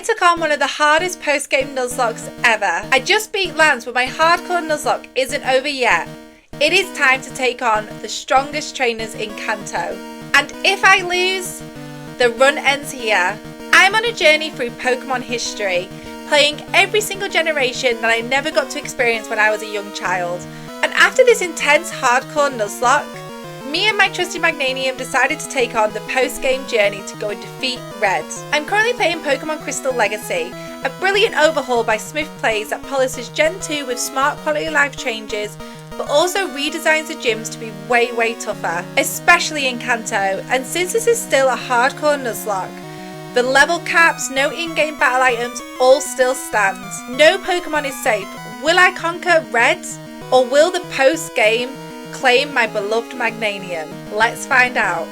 took on one of the hardest post-game Nuzlocks ever. I just beat Lance, but my hardcore Nuzlocke isn't over yet. It is time to take on the strongest trainers in KANTO. And if I lose, the run ends here. I'm on a journey through Pokemon history, playing every single generation that I never got to experience when I was a young child. And after this intense hardcore Nuzlocke, me and my trusty Magnanium decided to take on the post-game journey to go and defeat Red. I'm currently playing Pokemon Crystal Legacy, a brilliant overhaul by Smith Plays that polishes Gen 2 with smart quality of life changes, but also redesigns the gyms to be way tougher, especially in KANTO. And since this is still a hardcore Nuzlocke, the level caps, no in-game battle items, all still stand. No Pokemon is safe. Will I conquer Red? Or will the post-game claim my beloved Magnanium? Let's find out.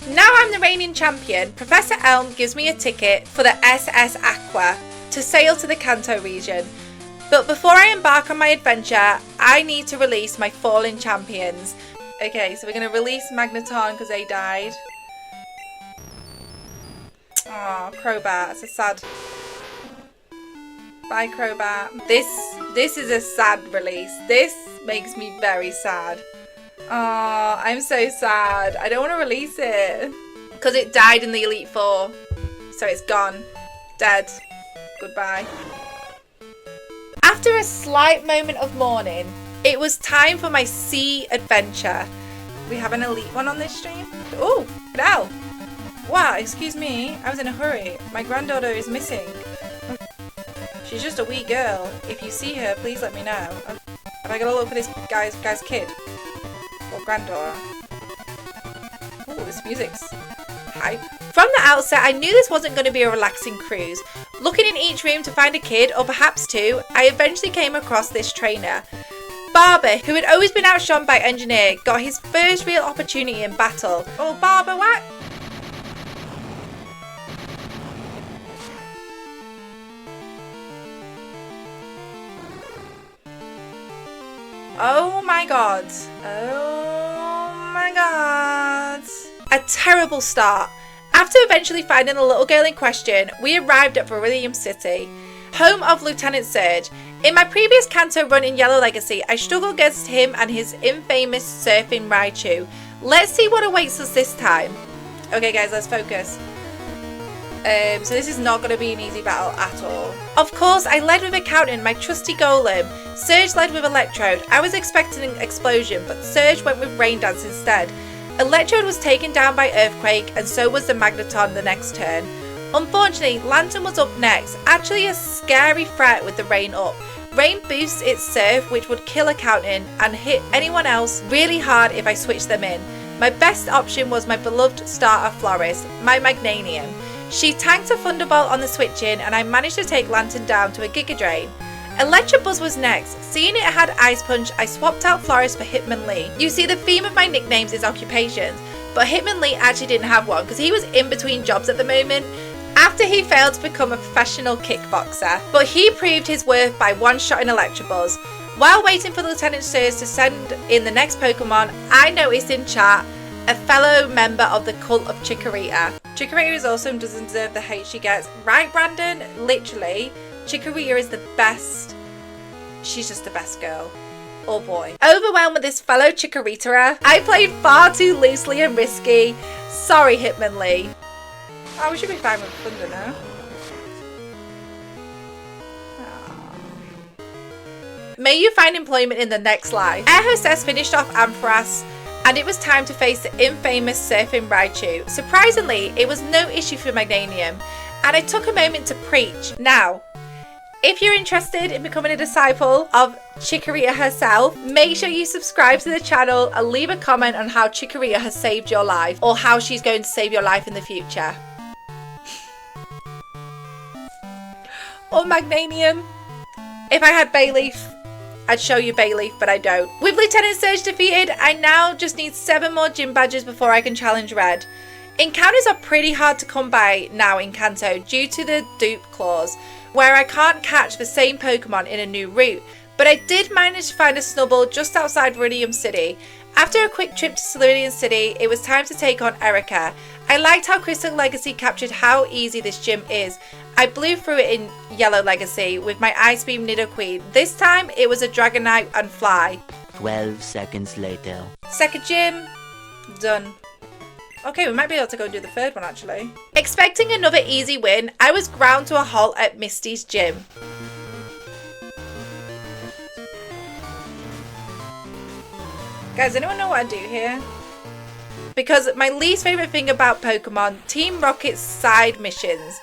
Now I'm the reigning champion, Professor Elm gives me a ticket for the SS Aqua to sail to the KANTO region. But before I embark on my adventure, I need to release my fallen champions. Okay, so we're going to release Magneton because they died. Oh, Crobat, it's a sad... Bye, Crobat. This is a sad release. This makes me very sad. Oh, I'm so sad. I don't want to release it. Because it died in the Elite Four. So it's gone. Dead. Goodbye. After a slight moment of mourning, it was time for my sea adventure. We have an elite one on this stream. Oh, now. Wow, excuse me. I was in a hurry. My granddaughter is missing. She's just a wee girl. If you see her, please let me know. Have I got to look for this guy's kid? Or granddaughter? Oh, this music's hype. From the outset, I knew this wasn't going to be a relaxing cruise. Looking in each room to find a kid, or perhaps two, I eventually came across this trainer. Barber, who had always been outshone by Engineer, got his first real opportunity in battle. Oh, Barber, what? Oh my god. Oh my god. A terrible start. After eventually finding the little girl in question, we arrived at Viridian City, home of Lieutenant Surge. In my previous KANTO run in Yellow Legacy, I struggled against him and his infamous surfing Raichu. Let's see what awaits us this time. Okay guys, let's focus. So this is not going to be an easy battle at all. Of course, I led with Accountant, my trusty Golem. Surge led with Electrode. I was expecting an explosion, but Surge went with Rain Dance instead. Electrode was taken down by Earthquake, and so was the Magneton the next turn. Unfortunately, Lantern was up next, actually a scary threat with the Rain up. Rain boosts its Surf, which would kill Accountant and hit anyone else really hard if I switched them in. My best option was my beloved starter Florist, my Magnanium. She tanked a Thunderbolt on the switch in, and I managed to take Lantern down to a Giga Drain. Electabuzz was next. Seeing it had Ice Punch, I swapped out Florist for Hitman Lee. You see, the theme of my nicknames is occupations, but Hitman Lee actually didn't have one because he was in between jobs at the moment after he failed to become a professional kickboxer. But he proved his worth by one-shotting Electabuzz. While waiting for Lieutenant Surge to send in the next Pokemon, I noticed in chat a fellow member of the cult of Chikorita. Chikorita is awesome, doesn't deserve the hate she gets. Right, Brandon? Literally, Chikorita is the best. She's just the best girl. Or boy. Overwhelmed with this fellow Chikorita, I played far too loosely and risky. Sorry, Hitman Lee. Oh, we should be fine with Thunder now. May you find employment in the next life. Air Hostess finished off Ampharos, and it was time to face the infamous Surfing Raichu. Surprisingly, it was no issue for Magnanium, and I took a moment to preach. Now, if you're interested in becoming a disciple of Chikorita herself, make sure you subscribe to the channel and leave a comment on how Chikorita has saved your life, or how she's going to save your life in the future. Or Magnanium. If I had Bayleaf, I'd show you Bayleaf, but I don't. With Lieutenant Surge defeated, I now just need 7 more gym badges before I can challenge Red. Encounters are pretty hard to come by now in KANTO due to the dupe clause, where I can't catch the same Pokemon in a new route, but I did manage to find a Snubbull just outside Viridian City. After a quick trip to Viridian City, it was time to take on Erica, I liked how Crystal Legacy captured how easy this gym is. I blew through it in Yellow Legacy with my Ice Beam Nidoqueen. This time it was a Dragonite and Fly. 12 seconds later. Second gym, done. Okay, we might be able to go and do the third one actually. Expecting another easy win, I was ground to a halt at Misty's gym. Guys, anyone know what I do here? Because my least favourite thing about Pokemon, Team Rocket's side missions.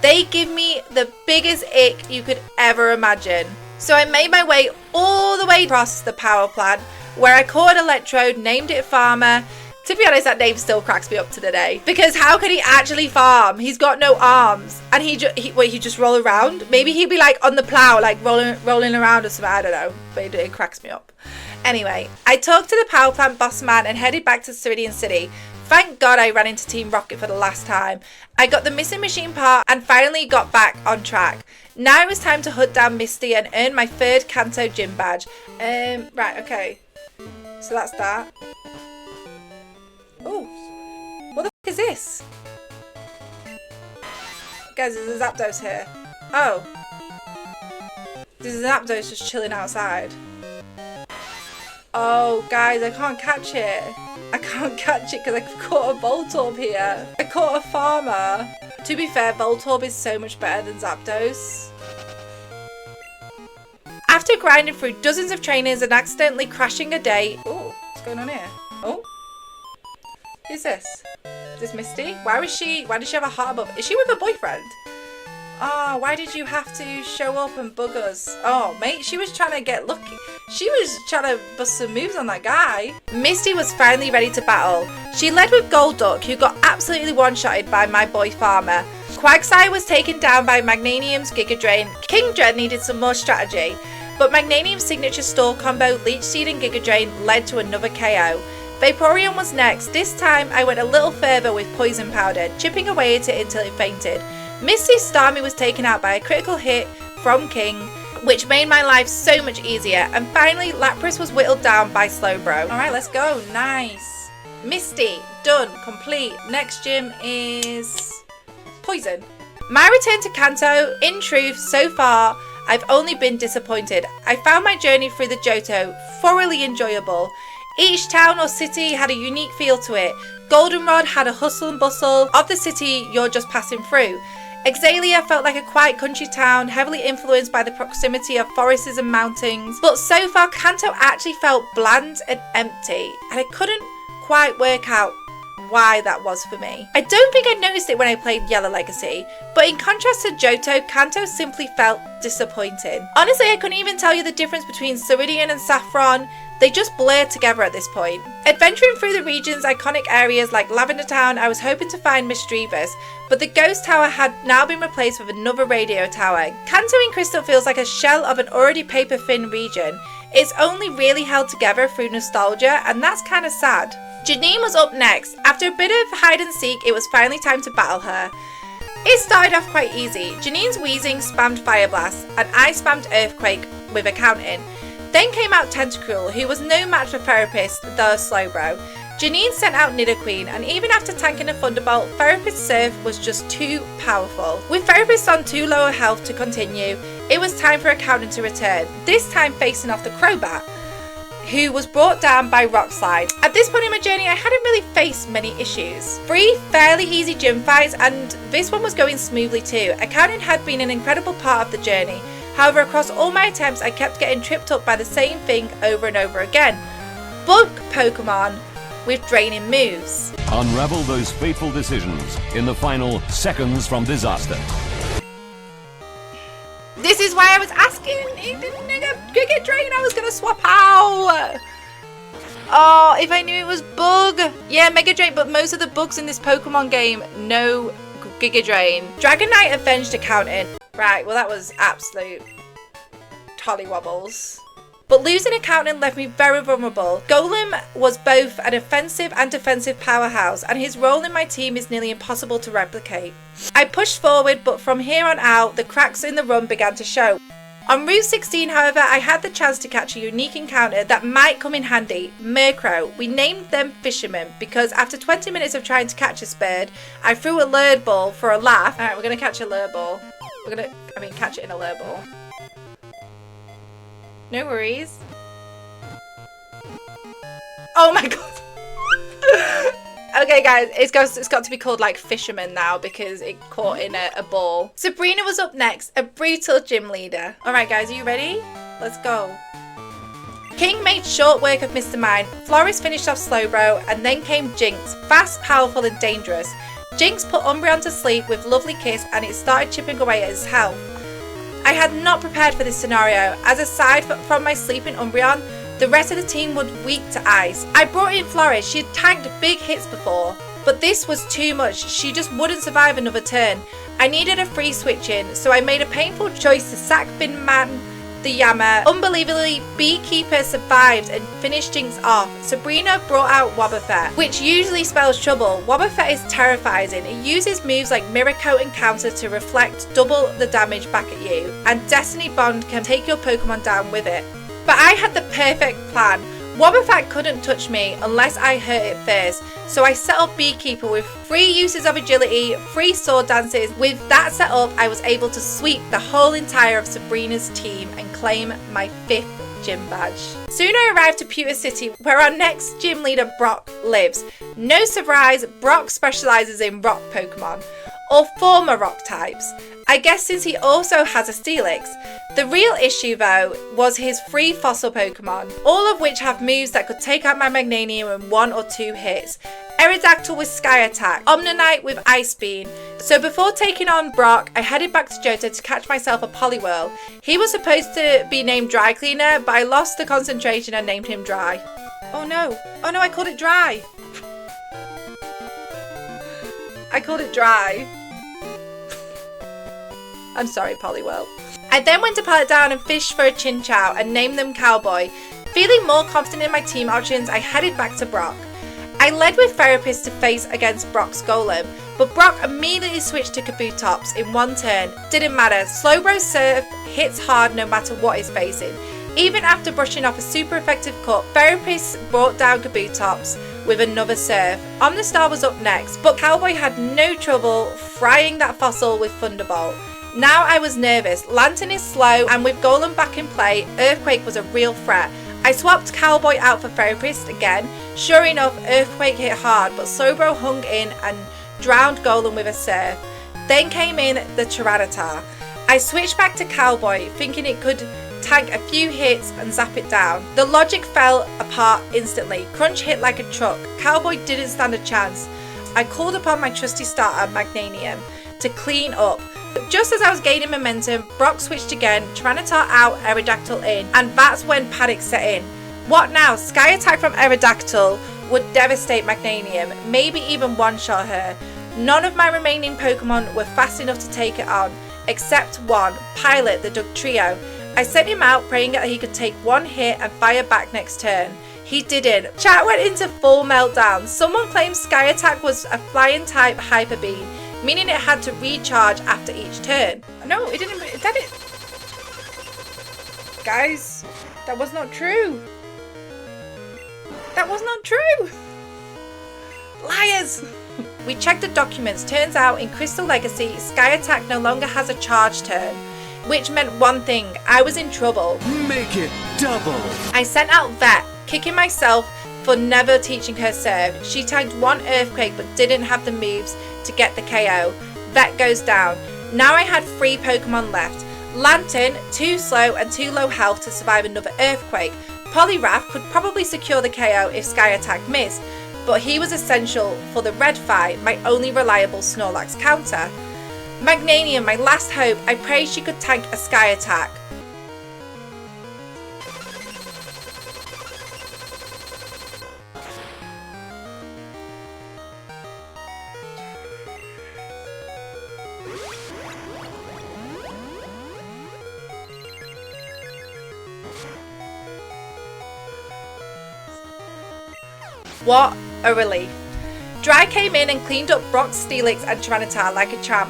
They give me the biggest ick you could ever imagine. So I made my way all the way across the power plant, where I caught an Electrode, named it Farmer. To be honest, that name still cracks me up to the day. Because how could he actually farm? He's got no arms. And he just roll around? Maybe he'd be like on the plow, like rolling around or something, I don't know. But it cracks me up. Anyway, I talked to the power plant boss man and headed back to Ceridian City. Thank God I ran into Team Rocket for the last time. I got the missing machine part and finally got back on track. Now it was time to hunt down Misty and earn my third Kanto gym badge. Right, okay. So that's that. Oh, what the f is this? Guys, there's a Zapdos here. Oh. There's a Zapdos just chilling outside. Oh, guys, I can't catch it. I can't catch it because I caught a Voltorb here. I caught a Farmer. To be fair, Voltorb is so much better than Zapdos. After grinding through dozens of trainers and accidentally crashing a day... Oh, what's going on here? Oh. Who's this? Is this Misty? Why does she have a heart above? Is she with her boyfriend? Oh, why did you have to show up and bug us? Oh, mate, she was trying to get lucky. She was trying to bust some moves on that guy. Misty was finally ready to battle. She led with Golduck, who got absolutely one-shotted by my boy Farmer. Quagsire was taken down by Magnanium's Giga Drain. King Dread needed some more strategy, but Magnanium's signature stall combo, Leech Seed and Giga Drain, led to another KO. Vaporeon was next. This time, I went a little further with Poison Powder, chipping away at it until it fainted. Misty's Starmie was taken out by a critical hit from King, which made my life so much easier. And finally, Lapras was whittled down by Slowbro. Alright, let's go. Nice. Misty, done, complete. Next gym is Poison. My return to Kanto, in truth, so far, I've only been disappointed. I found my journey through the Johto thoroughly enjoyable. Each town or city had a unique feel to it. Goldenrod had a hustle and bustle of the city you're just passing through. Exalia felt like a quiet country town, heavily influenced by the proximity of forests and mountains. But so far, Kanto actually felt bland and empty, and I couldn't quite work out why that was for me. I don't think I noticed it when I played Yellow Legacy, but in contrast to Johto, Kanto simply felt disappointing. Honestly, I couldn't even tell you the difference between Ceridian and Saffron. They just blurred together at this point. Adventuring through the region's iconic areas like Lavender Town, I was hoping to find Misdreavus, but the Ghost Tower had now been replaced with another radio tower. Kanto in Crystal feels like a shell of an already paper-thin region. It's only really held together through nostalgia, and that's kind of sad. Janine was up next. After a bit of hide and seek, it was finally time to battle her. It started off quite easy. Janine's Wheezing spammed Fire Blast, and I spammed Earthquake with a count-in. Then came out Tentacruel, who was no match for Therapist, the Slowbro. Janine sent out Nidoqueen, and even after tanking a Thunderbolt, Therapist's Surf was just too powerful. With Therapist on too low a health to continue, it was time for a Countdown to return, this time facing off the Crobat, who was brought down by Rock Slide. At this point in my journey, I hadn't really faced many issues. 3 fairly easy gym fights, and this one was going smoothly too. Accounting had been an incredible part of the journey. However, across all my attempts, I kept getting tripped up by the same thing over and over again. Bug Pokemon with draining moves. Unravel those fateful decisions in the final seconds from disaster. This is why I was asking if the Giga Drain I was going to swap out. Oh, if I knew it was Bug. Yeah, Mega Drain, but most of the bugs in this Pokemon game, no Giga Drain. Dragonite avenged Accounting. Right, well that was absolute tollywobbles. But losing Accounting left me very vulnerable. Golem was both an offensive and defensive powerhouse, and his role in my team is nearly impossible to replicate. I pushed forward, but from here on out, the cracks in the run began to show. On Route 16, however, I had the chance to catch a unique encounter that might come in handy, Murkrow. We named them fishermen because after 20 minutes of trying to catch this bird, I threw a lure ball for a laugh. Alright, we're going to catch a lure ball. Catch it in a lure ball. No worries. Oh my god. Okay guys, it's got to be called like fisherman now because it caught in a ball. Sabrina was up next, a brutal gym leader. Alright guys, are you ready? Let's go. King made short work of Mr. Mime, Floris finished off Slowbro, and then came Jinx, fast, powerful and dangerous. Jinx put Umbreon to sleep with Lovely Kiss and it started chipping away at his health. I had not prepared for this scenario, as aside from my sleeping Umbreon, the rest of the team was weak to ice. I brought in Floris, she had tanked big hits before, but this was too much, she just wouldn't survive another turn. I needed a free switch in, so I made a painful choice to sack Binman the Yammer. Unbelievably, Beekeeper survived and finished Jinx off. Sabrina brought out Wobbuffet, which usually spells trouble. Wobbuffet is terrifying. It uses moves like Mirror Coat and Counter to reflect double the damage back at you, and Destiny Bond can take your Pokemon down with it. But I had the perfect plan. Wobbuffet couldn't touch me unless I hurt it first, so I set up Beekeeper with 3 uses of agility, 3 sword dances. With that set up, I was able to sweep the whole entire of Sabrina's team and claim my 5th gym badge. Soon I arrived to Pewter City, where our next gym leader Brock lives. No surprise, Brock specialises in rock Pokemon, or former rock types. I guess since he also has a Steelix. The real issue though was his 3 fossil Pokemon, all of which have moves that could take out my Magnanium in 1 or 2 hits. Aerodactyl with Sky Attack, Omnanite with Ice Beam. So before taking on Brock, I headed back to Johto to catch myself a Poliwhirl. He was supposed to be named Dry Cleaner, but I lost the concentration and named him Dry. Oh no, I called it Dry. I called it Dry. I'm sorry, Poliwhirl. I then went to Pallet Down and fished for a Chinchou and named them Cowboy. Feeling more confident in my team options, I headed back to Brock. I led with Therapist to face against Brock's Golem, but Brock immediately switched to Kabutops in 1 turn. Didn't matter, Slowbro's Surf hits hard no matter what he's facing. Even after brushing off a super effective cut, Therapist brought down Kabutops with another Surf. Omnistar was up next, but Cowboy had no trouble frying that fossil with Thunderbolt. Now I was nervous. Lantern is slow, and with Golem back in play, Earthquake was a real threat. I swapped Cowboy out for Therapist again. Sure enough, Earthquake hit hard, but Slowbro hung in and drowned Golem with a Surf. Then came in the Tyranitar. I switched back to Cowboy, thinking it could tank a few hits and zap it down. The logic fell apart instantly. Crunch hit like a truck. Cowboy didn't stand a chance. I called upon my trusty starter, Magnanium, to clean up. Just as I was gaining momentum, Brock switched again, Tyranitar out, Aerodactyl in, and that's when panic set in. What now? Sky Attack from Aerodactyl would devastate Magnanium, maybe even one-shot her. None of my remaining Pokemon were fast enough to take it on, except one, Pilot, the Dugtrio. I sent him out praying that he could take 1 hit and fire back next turn. He didn't. Chat went into full meltdown. Someone claimed Sky Attack was a flying type Hyper Beam, meaning it had to recharge after each turn. No, it didn't. Guys, that was not true. That was not true. Liars. We checked the documents. Turns out in Crystal Legacy, Sky Attack no longer has a charge turn, which meant one thing. I was in trouble. Make it double. I sent out Vet, kicking myself for never teaching her serve. She tanked 1 Earthquake but didn't have the moves to get the KO. Vet goes down. Now I had 3 Pokemon left. Lantern, too slow and too low health to survive another Earthquake. Poliwrath could probably secure the KO if Sky Attack missed, but he was essential for the red fight, my only reliable Snorlax counter. Magnanium, my last hope, I prayed she could tank a Sky Attack. What a relief. Dry came in and cleaned up Brock's Steelix and Tyranitar like a champ.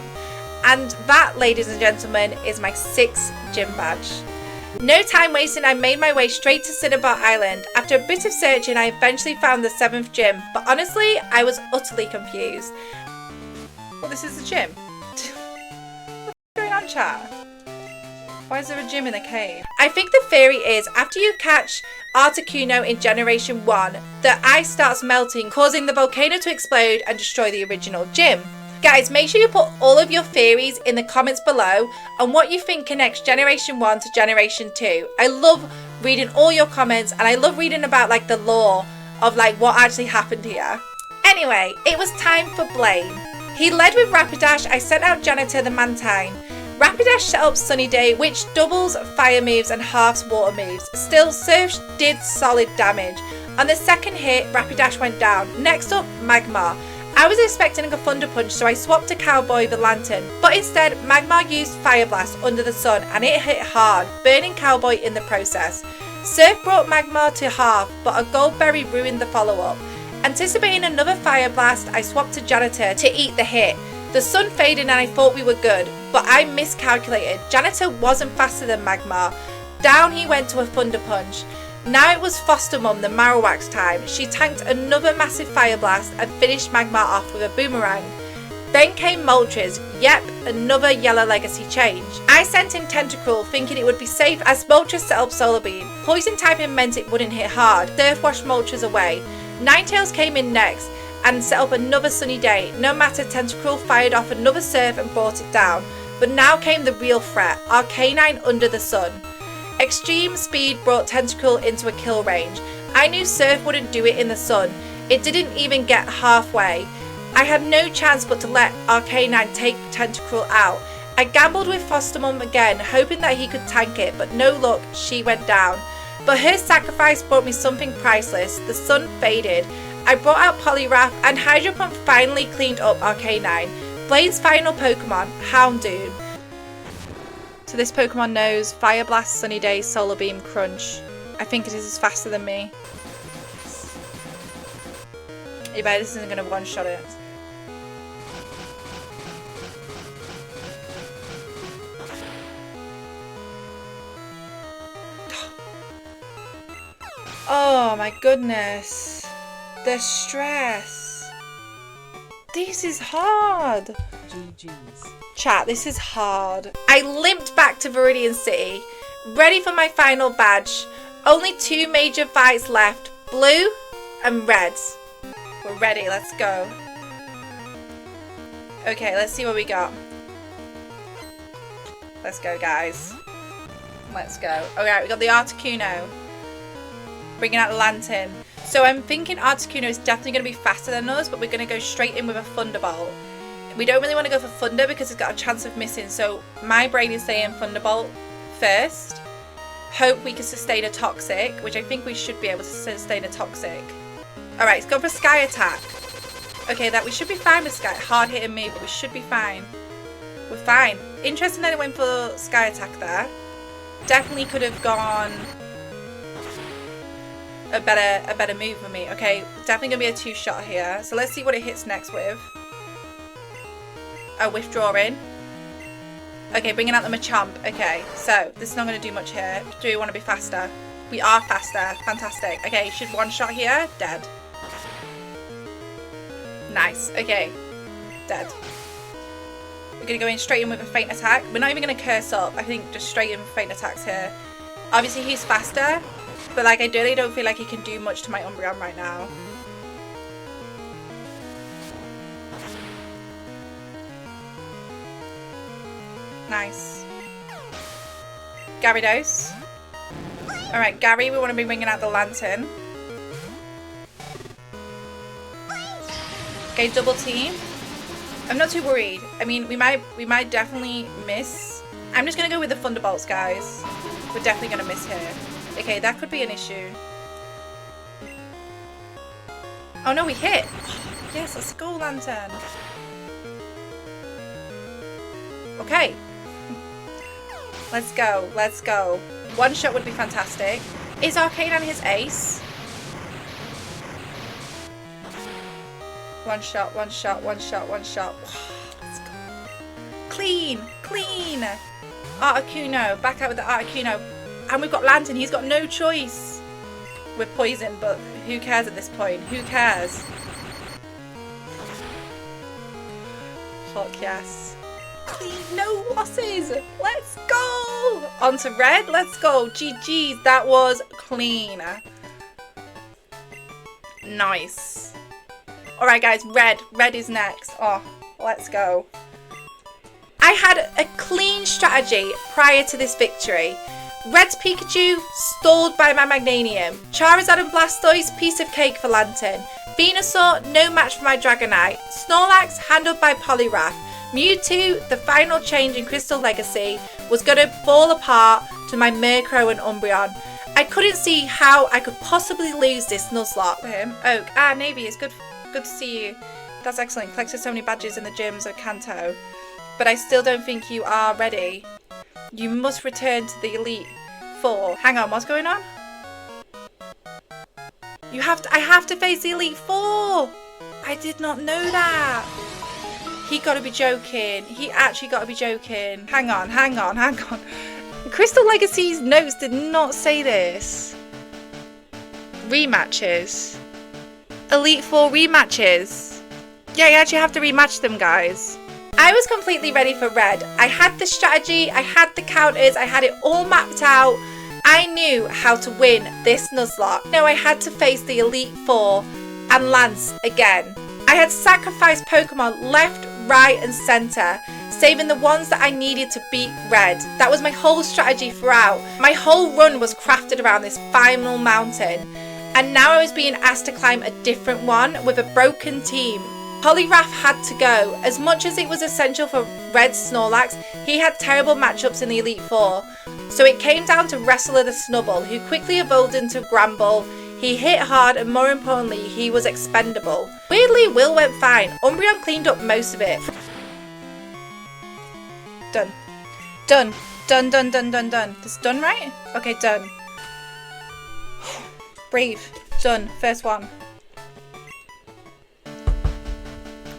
And that, ladies and gentlemen, is my 6th gym badge. No time wasting, I made my way straight to Cinnabar Island. After a bit of searching, I eventually found the 7th gym, but honestly, I was utterly confused. Well, this is the gym. What's going on, chat? Why is there a gym in the cave? I think the theory is after you catch Articuno in Generation 1, the ice starts melting, causing the volcano to explode and destroy the original gym. Guys, make sure you put all of your theories in the comments below on what you think connects Generation 1 to Generation 2. I love reading all your comments, and I love reading about like the lore of like what actually happened here. Anyway, it was time for Blaine. He led with Rapidash. I sent out Janitor the Mantine. Rapidash set up Sunny Day, which doubles fire moves and halves water moves. Still, Surf did solid damage. On the second hit, Rapidash went down. Next up, Magmar. I was expecting a Thunder Punch, so I swapped to Cowboy the Lantern, but instead Magmar used Fire Blast under the sun and it hit hard, burning Cowboy in the process. Surf brought Magmar to half, but a Goldberry ruined the follow-up. Anticipating another Fire Blast, I swapped to Janitor to eat the hit. The sun faded and I thought we were good, but I miscalculated. Janitor wasn't faster than Magmar. Down he went to a Thunder Punch. Now it was Foster Mum, the Marowak's time. She tanked another massive Fire Blast and finished Magmar off with a Boomerang. Then came Moltres. Yep, another Yellow Legacy change. I sent in Tentacruel thinking it would be safe as Moltres set up Solar Beam. Poison typing meant it wouldn't hit hard. Surf washed Moltres away. Ninetales came in next and set up another Sunny Day. No matter, Tentacruel fired off another Surf and brought it down. But now came the real threat, Arcanine under the sun. Extreme speed brought Tentacruel into a kill range. I knew Surf wouldn't do it in the sun. It didn't even get halfway. I had no chance but to let Arcanine take Tentacruel out. I gambled with Foster Mum again, hoping that he could tank it, but no luck, she went down. But her sacrifice brought me something priceless. The sun faded. I brought out Poliwrath and Hydro Pump finally cleaned up Arcanine. Blaine's final Pokemon, Houndoom. So this Pokemon knows Fire Blast, Sunny Day, Solar Beam, Crunch. I think it is faster than me. You bet this isn't going to one-shot it. Oh my goodness. The stress. This is hard. GG's. Chat, this is hard. I limped back to Viridian City, ready for my final badge. Only 2 major fights left, blue and red. We're ready, let's go. Okay, let's see what we got. Let's go, guys. Let's go. Alright, we got the Articuno. Bringing out the Lantern. So I'm thinking Articuno is definitely going to be faster than us, but we're going to go straight in with a Thunderbolt. We don't really want to go for Thunder because it's got a chance of missing, so my brain is saying Thunderbolt first. Hope we can sustain a Toxic, which I think we should be able to sustain a Toxic. Alright, let's go for Sky Attack. Okay, that we should be fine with Sky. Hard hitting me, but we should be fine. We're fine. Interesting that it went for Sky Attack there. Definitely could have gone a better move for me. Okay, definitely gonna be a 2-shot here. So let's see what it hits next with. Oh, withdrawing. Okay, bringing out the Machamp. Okay, so this is not going to do much here. Do we want to be faster? We are faster. Fantastic. Okay, should one-shot here. Dead. Nice. Okay, dead. We're going to go in straight in with a Faint Attack. We're not even going to curse up. I think just straight in with Faint Attacks here. Obviously, he's faster, but like I really don't feel like he can do much to my Umbreon right now. Nice. Gyarados. Alright, Gary, we want to be bringing out the Lantern. Okay, double team. I'm not too worried. I mean, we might definitely miss. I'm just going to go with the Thunderbolts, guys. We're definitely going to miss here. Okay, that could be an issue. Oh no, we hit. Yes, let's go, Lantern. Okay. Let's go. Let's go. One shot would be fantastic. Is Arcanine his ace? One shot, one shot, one shot, one shot. Let's go. Clean. Clean. Articuno. Back out with the Articuno. And we've got Lantern. He's got no choice. We're poisoned, but who cares at this point? Who cares? Fuck yes. Clean, no losses. Let's go. On to red. Let's go. GG's. That was clean. Nice. Alright guys, red. Red is next. Oh, let's go. I had a clean strategy prior to this victory. Red's Pikachu, stalled by my Magnanium. Charizard and Blastoise, piece of cake for Lantern. Venusaur, no match for my Dragonite. Snorlax, handled by Poliwrath. Mewtwo, the final change in Crystal Legacy, was going to fall apart to my Murkrow and Umbreon. I couldn't see how I could possibly lose this Nuzlocke. Oak. Ah, Navy, it's good to see you. That's excellent. Collected so many badges in the gyms of Kanto. But I still don't think you are ready. You must return to the Elite Four. Hang on, what's going on? I have to face the Elite Four. I did not know that. He got to be joking. He actually got to be joking. Hang on. Crystal Legacy's notes did not say this. Rematches. Elite Four rematches. Yeah, you actually have to rematch them, guys. I was completely ready for red. I had the strategy, I had the counters, I had it all mapped out. I knew how to win this Nuzlocke. No, I had to face the Elite Four and Lance again. I had sacrificed Pokemon left, right and centre, saving the ones that I needed to beat red. That was my whole strategy throughout. My whole run was crafted around this final mountain. And now I was being asked to climb a different one with a broken team. Poliwrath had to go. As much as it was essential for Red's Snorlax, he had terrible matchups in the Elite Four. So it came down to Wrestler the Snubbull, who quickly evolved into Gramble. He hit hard and more importantly, he was expendable. Weirdly, Will went fine. Umbreon cleaned up most of it. Done. It's done, right? Okay, done. Breathe. Done. First one.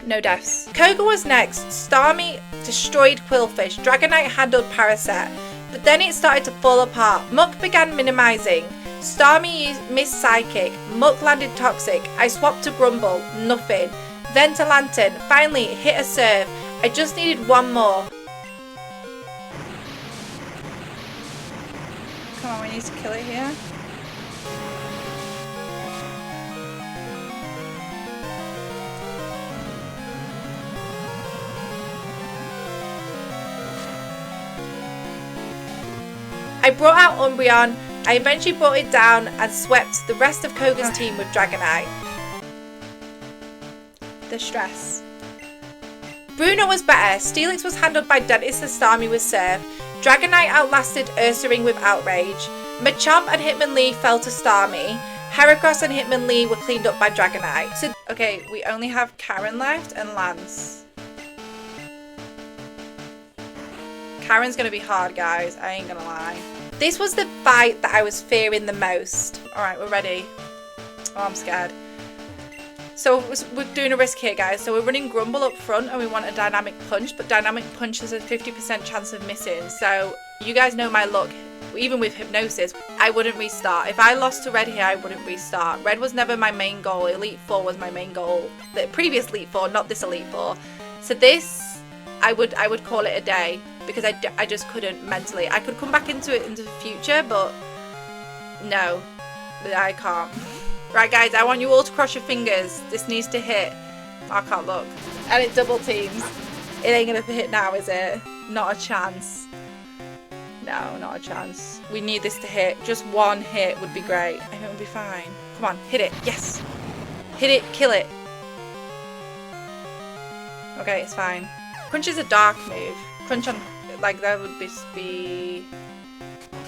No deaths. Koga was next. Starmie destroyed Quillfish. Dragonite handled Parasect. But then it started to fall apart. Muck began minimizing. Starmie missed Psychic. Muck landed Toxic. I swapped to Grumble. Nothing. Then to Lantern. Finally, it hit a serve. I just needed one more. Come on, we need to kill it here. I brought out Umbreon, I eventually brought it down and swept the rest of Koga's team with Dragonite. The stress. Bruno was better, Steelix was handled by Dentist and Starmie with Surf, Dragonite outlasted Ursaring with Outrage, Machamp and Hitmonlee fell to Starmie, Heracross and Hitmonlee were cleaned up by Dragonite. So, okay, we only have Karen left and Lance. Karen's gonna be hard, guys. I ain't gonna lie. This was the fight that I was fearing the most. Alright, we're ready. Oh, I'm scared. So we're doing a risk here, guys. So we're running Grumble up front and we want a Dynamic Punch, but Dynamic Punch has a 50% chance of missing. So you guys know my luck. Even with Hypnosis, I wouldn't restart. If I lost to Red here, I wouldn't restart. Red was never my main goal. Elite Four was my main goal. The previous Elite Four, not this Elite Four. So this, I would call it a day. Because I just couldn't mentally. I could come back into it into the future, but no, I can't. Right, guys, I want you all to cross your fingers. This needs to hit. I can't look. And it double teams. It ain't gonna hit now, is it? Not a chance. No, not a chance. We need this to hit. Just one hit would be great. I think it would be fine. Come on, hit it. Yes. Hit it, kill it. Okay, it's fine. Crunch is a dark move. Crunch on, like, that would be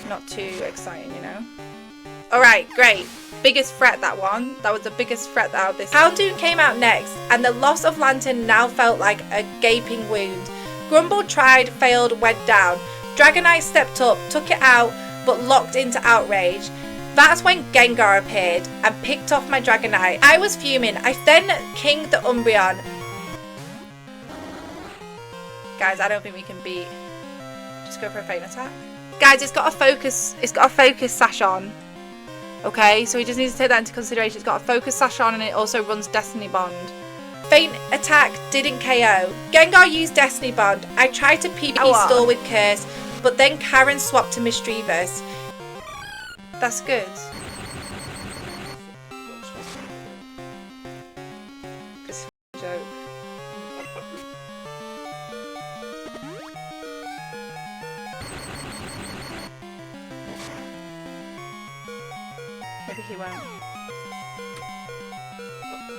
not too exciting, you know? Alright, great. Biggest threat, that one. That was the biggest threat out of this. Houndoom came out next, and the loss of Lantern now felt like a gaping wound. Grumble tried, failed, went down. Dragonite stepped up, took it out, but locked into Outrage. That's when Gengar appeared and picked off my Dragonite. I was fuming. I then kinged the Umbreon. Guys, I don't think we can beat. to go for a feint attack. Guys, it's got a focus sash on. Okay, so we just need to take that into consideration. It's got a focus sash on and it also runs Destiny Bond. Feint attack didn't KO. Gengar used Destiny Bond. I tried to PvP stall with Curse, but then Karen swapped to Mischievous. That's good. It's a joke. Maybe he won't.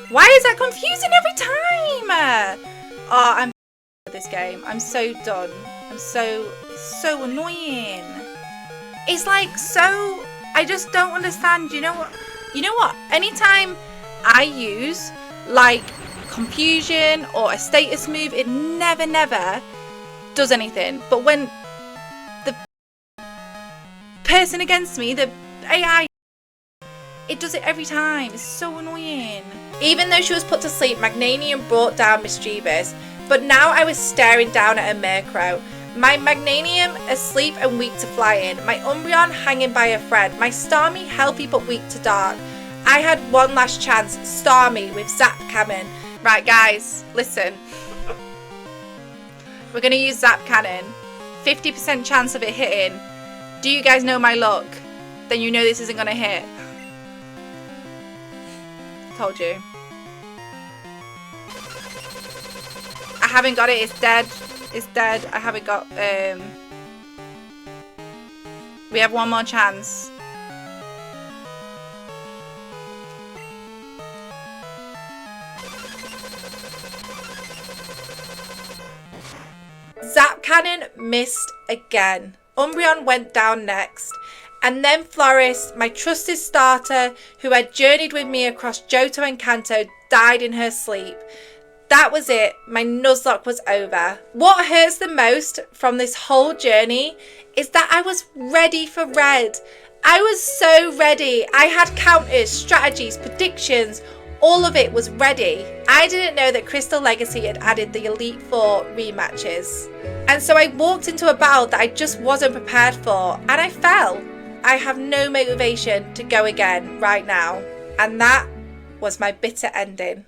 Why is that confusing every time? Oh, I'm with this game. I'm so done. It's so annoying. It's like so. I just don't understand. You know what? Anytime I use like confusion or a status move, it never does anything. But when the person against me, the AI, it does it every time. It's so annoying. Even though she was put to sleep, Magnanium brought down Mischievous, but now I was staring down at a Murkrow. My Magnanium asleep and weak to flying. My Umbreon hanging by a thread. My Starmie healthy but weak to dark. I had one last chance. Starmie with Zap Cannon. Right, guys, listen. We're going to use Zap Cannon. 50% chance of it hitting. Do you guys know my luck? Then you know this isn't going to hit. Told you. I haven't got it. It's dead. It's dead. I haven't got. We have one more chance. Zap Cannon missed again. Umbreon went down next. And then Floris, my trusted starter, who had journeyed with me across Johto and Kanto, died in her sleep. That was it. My Nuzlocke was over. What hurts the most from this whole journey is that I was ready for red. I was so ready. I had counters, strategies, predictions. All of it was ready. I didn't know that Crystal Legacy had added the Elite Four rematches. And so I walked into a battle that I just wasn't prepared for, and I fell. I have no motivation to go again right now. And that was my bitter ending.